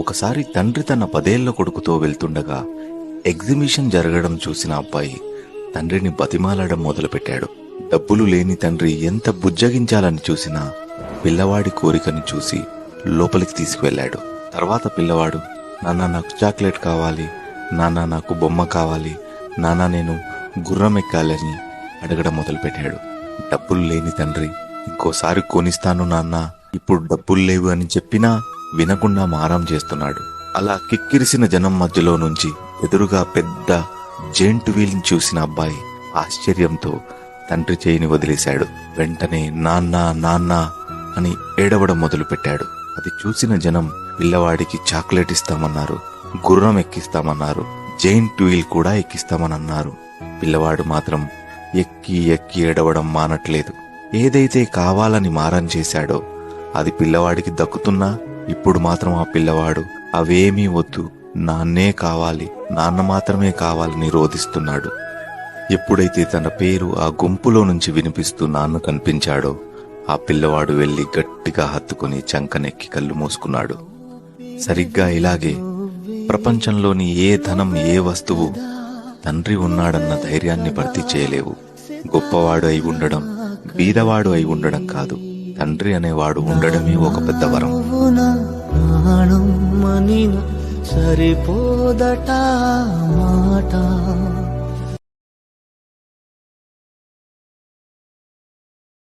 ఒకసారి తండ్రి తన 10 ఏళ్ల కొడుకుతో వెళ్తుండగా ఎగ్జిబిషన్ జరగడం చూసిన అబ్బాయి తండ్రిని బతిమాలడం మొదలుపెట్టాడు. డబ్బులు లేని తండ్రి ఎంత బుజ్జగించాలని చూసినా పిల్లవాడి కోరికను చూసి లోపలికి తీసుకువెళ్లాడు. తర్వాత పిల్లవాడు, నాన్న నాకు చాక్లెట్ కావాలి, నాన్న నాకు బొమ్మ కావాలి, నాన్న నేను గుర్రం ఎక్కాలని అడగడం మొదలుపెట్టాడు. డబ్బులు లేని తండ్రి ఇంకోసారి కొనిస్తాను నాన్న, ఇప్పుడు డబ్బులు లేవు అని చెప్పినా వినకుండా మారం చేస్తున్నాడు. అలా కిక్కిరిసిన జనం మధ్యలో నుంచి ఎదురుగా పెద్ద జెయింట్ వీల్ చూసిన అబ్బాయి ఆశ్చర్యంతో తండ్రి చేయిని వదిలేశాడు. వెంటనే నాన్న నాన్న అని ఏడవడం మొదలుపెట్టాడు. అది చూసిన జనం పిల్లవాడికి చాక్లెట్ ఇస్తామన్నారు, గుర్రం ఎక్కిస్తామన్నారు, జెయింట్ వీల్ కూడా ఎక్కిస్తామని అన్నారు. పిల్లవాడు మాత్రం ఎక్కి ఎక్కి ఏడవడం మానట్లేదు. ఏదైతే కావాలని మారం చేశాడో అది పిల్లవాడికి దక్కుతున్నా ఇప్పుడు మాత్రం ఆ పిల్లవాడు అవేమీ వద్దు, నాన్నే కావాలి, నాన్న మాత్రమే కావాలని రోధిస్తున్నాడు. ఎప్పుడైతే తన పేరు ఆ గుంపులో నుంచి వినిపిస్తూ నాన్న కనిపించాడో ఆ పిల్లవాడు వెళ్లి గట్టిగా హత్తుకుని చంకనెక్కి కళ్ళు మూసుకున్నాడు. సరిగ్గా ఇలాగే ప్రపంచంలోని ఏ ధనం, ఏ వస్తువు తండ్రి ఉన్నాడన్న ధైర్యాన్ని భర్తీ చేయలేవు. గొప్పవాడు అయి ఉండడం, బీదవాడు అయి ఉండడం కాదు, తండ్రి అనేవాడు ఉండడమే ఒక పెద్ద వరం. సరిపోదట మాట